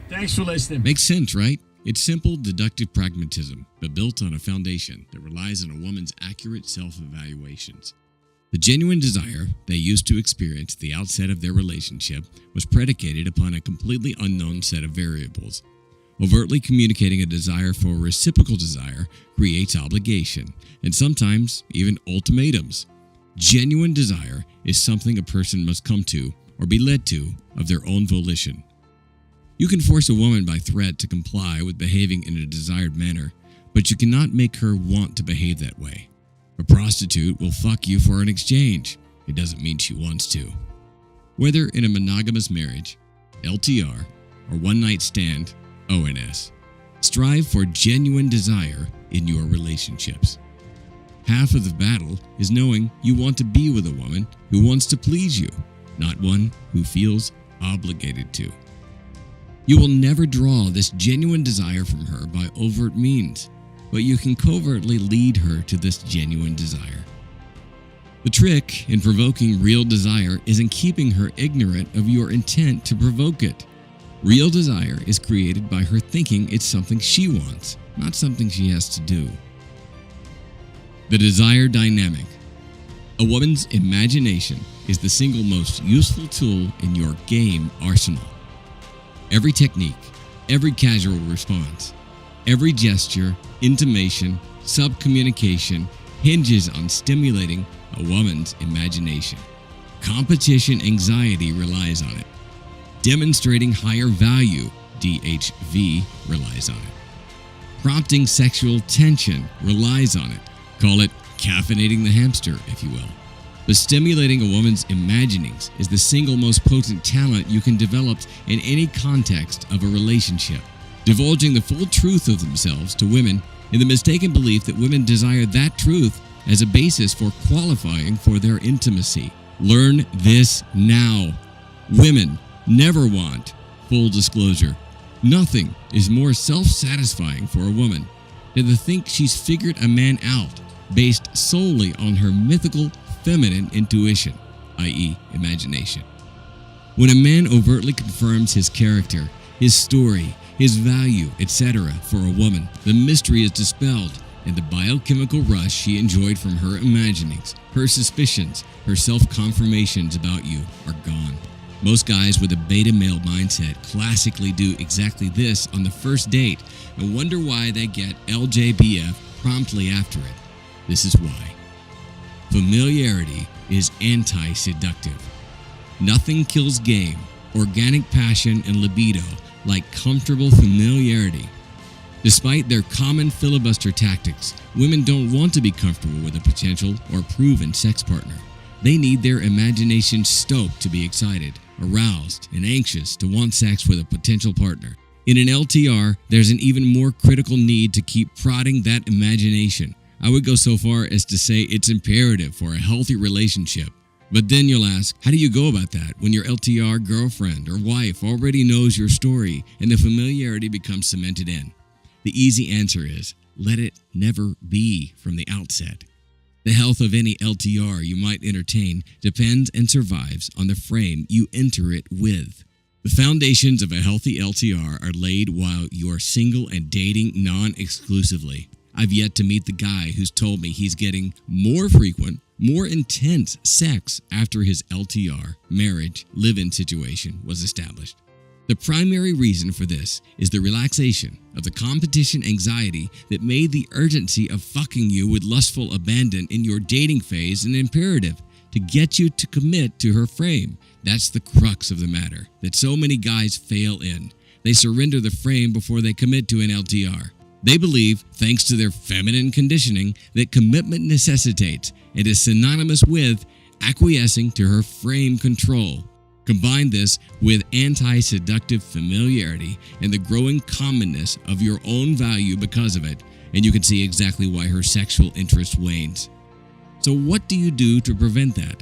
Thanks for listening. Makes sense, right? It's simple, deductive pragmatism, but built on a foundation that relies on a woman's accurate self-evaluations. The genuine desire they used to experience at the outset of their relationship was predicated upon a completely unknown set of variables. Overtly communicating a desire for a reciprocal desire creates obligation, and sometimes even ultimatums. Genuine desire is something a person must come to or be led to of their own volition. You can force a woman by threat to comply with behaving in a desired manner, but you cannot make her want to behave that way. A prostitute will fuck you for an exchange. It doesn't mean she wants to. Whether in a monogamous marriage, LTR, or one-night stand, ONS, strive for genuine desire in your relationships. Half of the battle is knowing you want to be with a woman who wants to please you, not one who feels obligated to. You will never draw this genuine desire from her by overt means, but you can covertly lead her to this genuine desire. The trick in provoking real desire is in keeping her ignorant of your intent to provoke it. Real desire is created by her thinking it's something she wants, not something she has to do. The desire dynamic. A woman's imagination is the single most useful tool in your game arsenal. Every technique, every casual response, every gesture, intimation, subcommunication hinges on stimulating a woman's imagination. Competition anxiety relies on it. Demonstrating higher value, DHV, relies on it. Prompting sexual tension relies on it. Call it caffeinating the hamster, if you will. But stimulating a woman's imaginings is the single most potent talent you can develop in any context of a relationship. Divulging the full truth of themselves to women in the mistaken belief that women desire that truth as a basis for qualifying for their intimacy. Learn this now. Women never want full disclosure. Nothing is more self-satisfying for a woman than to think she's figured a man out based solely on her mythical feminine intuition, i.e., imagination. When a man overtly confirms his character, his story, his value, etc. for a woman, the mystery is dispelled and the biochemical rush she enjoyed from her imaginings, her suspicions, her self-confirmations about you are gone. Most guys with a beta male mindset classically do exactly this on the first date and wonder why they get LJBF promptly after it. This is why. Familiarity is anti-seductive. Nothing kills game, organic passion, and libido like comfortable familiarity. Despite their common filibuster tactics, women don't want to be comfortable with a potential or proven sex partner. They need their imagination stoked to be excited, aroused, and anxious to want sex with a potential partner. In an LTR, there's an even more critical need to keep prodding that imagination. I would go so far as to say it's imperative for a healthy relationship. But then you'll ask, how do you go about that when your LTR girlfriend or wife already knows your story and the familiarity becomes cemented in? The easy answer is, let it never be from the outset. The health of any LTR you might entertain depends and survives on the frame you enter it with. The foundations of a healthy LTR are laid while you are single and dating non-exclusively. I've yet to meet the guy who's told me he's getting more frequent, more intense sex after his LTR, marriage, live-in situation was established. The primary reason for this is the relaxation of the competition anxiety that made the urgency of fucking you with lustful abandon in your dating phase an imperative to get you to commit to her frame. That's the crux of the matter that so many guys fail in. They surrender the frame before they commit to an LTR. They believe, thanks to their feminine conditioning, that commitment necessitates and is synonymous with acquiescing to her frame control. Combine this with anti-seductive familiarity and the growing commonness of your own value because of it, and you can see exactly why her sexual interest wanes. So what do you do to prevent that?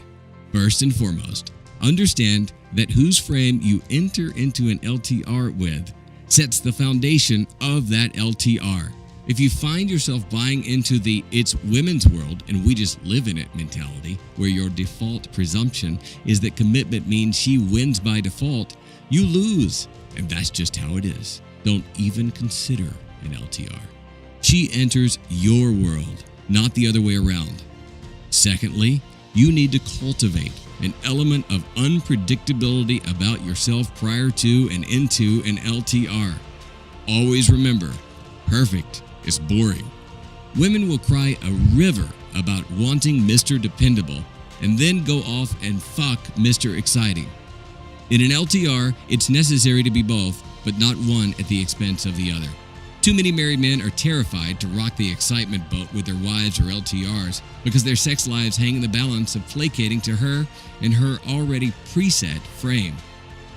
First and foremost, understand that whose frame you enter into an LTR with sets the foundation of that LTR. If you find yourself buying into the "it's women's world and we just live in it" mentality, where your default presumption is that commitment means she wins by default, you lose. and that's just how it is. Don't even consider an LTR. She enters your world, not the other way around. Secondly, you need to cultivate an element of unpredictability about yourself prior to and into an LTR. Always remember, perfect is boring. Women will cry a river about wanting Mr. Dependable and then go off and fuck Mr. Exciting. In an LTR, it's necessary to be both, but not one at the expense of the other. Too many married men are terrified to rock the excitement boat with their wives or LTRs because their sex lives hang in the balance of placating to her and her already preset frame.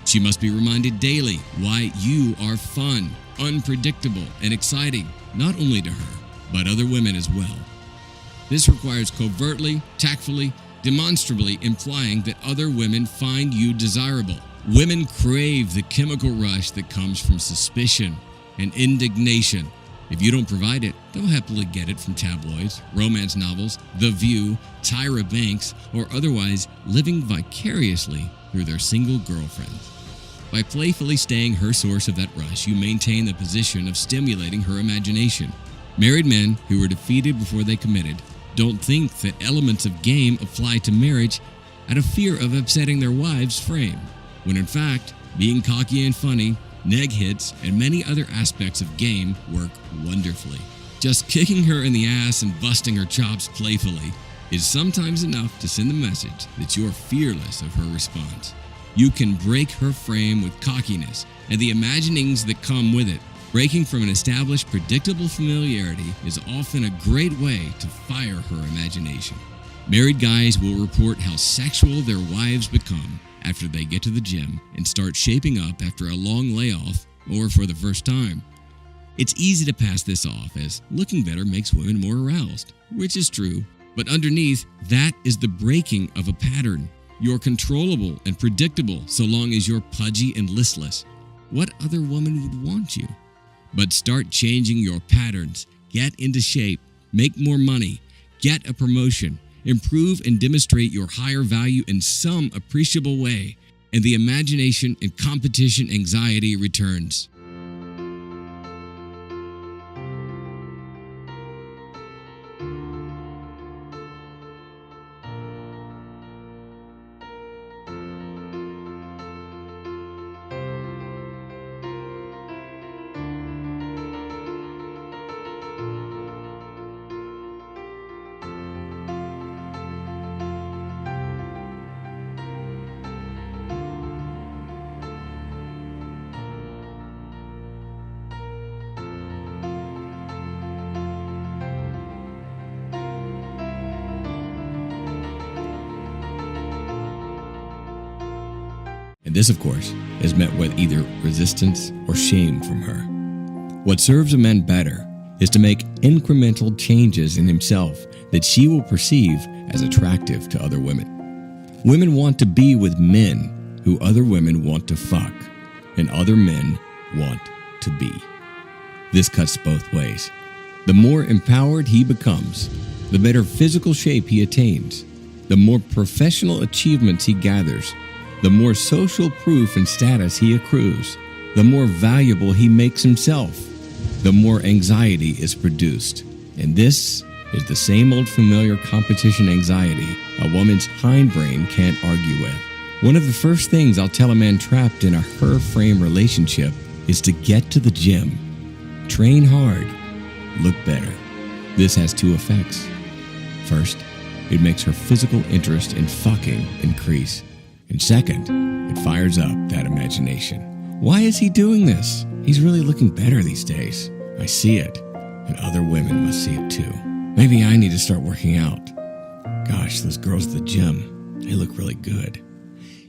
She must be reminded daily why you are fun, unpredictable, and exciting, not only to her, but other women as well. This requires covertly, tactfully, demonstrably implying that other women find you desirable. Women crave the chemical rush that comes from suspicion and indignation. If you don't provide it, they'll happily get it from tabloids, romance novels, The View, Tyra Banks, or otherwise living vicariously through their single girlfriends. By playfully staying her source of that rush, you maintain the position of stimulating her imagination. Married men who were defeated before they committed don't think that elements of game apply to marriage out of fear of upsetting their wives' frame, when in fact, being cocky and funny, neg hits, and many other aspects of game work wonderfully. Just kicking her in the ass and busting her chops playfully is sometimes enough to send the message that you're fearless of her response. You can break her frame with cockiness and the imaginings that come with it. Breaking from an established, predictable familiarity is often a great way to fire her imagination. Married guys will report how sexual their wives become after they get to the gym and start shaping up after a long layoff or for the first time. It's easy to pass this off as looking better makes women more aroused, which is true, but underneath, that is the breaking of a pattern. You're controllable and predictable so long as you're pudgy and listless. What other woman would want you? But start changing your patterns, get into shape, make more money, get a promotion, improve and demonstrate your higher value in some appreciable way, and the imagination and competition anxiety returns. And this, of course, is met with either resistance or shame from her. What serves a man better is to make incremental changes in himself that she will perceive as attractive to other women. Women want to be with men who other women want to fuck, and other men want to be. This cuts both ways. The more empowered he becomes, the better physical shape he attains, the more professional achievements he gathers, the more social proof and status he accrues, the more valuable he makes himself, the more anxiety is produced. And this is the same old familiar competition anxiety a woman's hindbrain can't argue with. One of the first things I'll tell a man trapped in a her-frame relationship is to get to the gym. Train hard, look better. This has two effects. First, it makes her physical interest in fucking increase. And second, it fires up that imagination. Why is he doing this? He's really looking better these days. I see it, and other women must see it too. Maybe I need to start working out. Gosh, those girls at the gym, they look really good.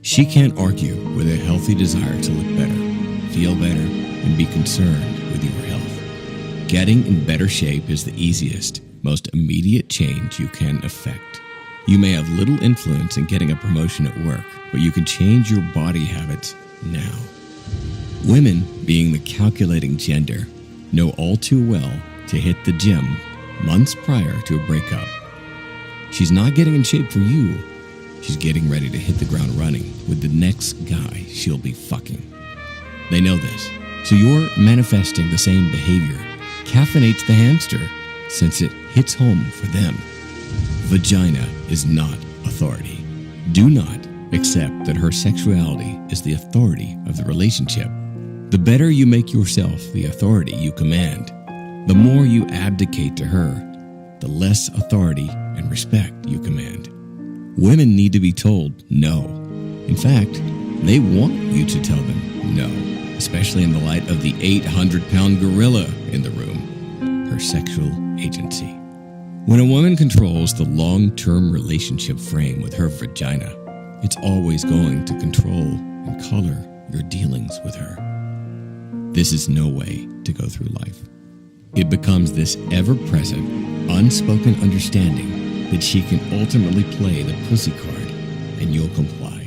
She can't argue with a healthy desire to look better, feel better, and be concerned with your health. Getting in better shape is the easiest, most immediate change you can effect. You may have little influence in getting a promotion at work, but you can change your body habits now. Women, being the calculating gender, know all too well to hit the gym months prior to a breakup. She's not getting in shape for you. She's getting ready to hit the ground running with the next guy she'll be fucking. They know this. So you're manifesting the same behavior caffeinates the hamster since it hits home for them. Vagina is not authority. Do not accept that her sexuality is the authority of the relationship. The better you make yourself the authority you command, the more you abdicate to her, the less authority and respect you command. Women need to be told no. In fact, they want you to tell them no, especially in the light of the 800-pound gorilla in the room, her sexual agency. When a woman controls the long-term relationship frame with her vagina, it's always going to control and color your dealings with her. This is no way to go through life. It becomes this ever-present, unspoken understanding that she can ultimately play the pussy card and you'll comply.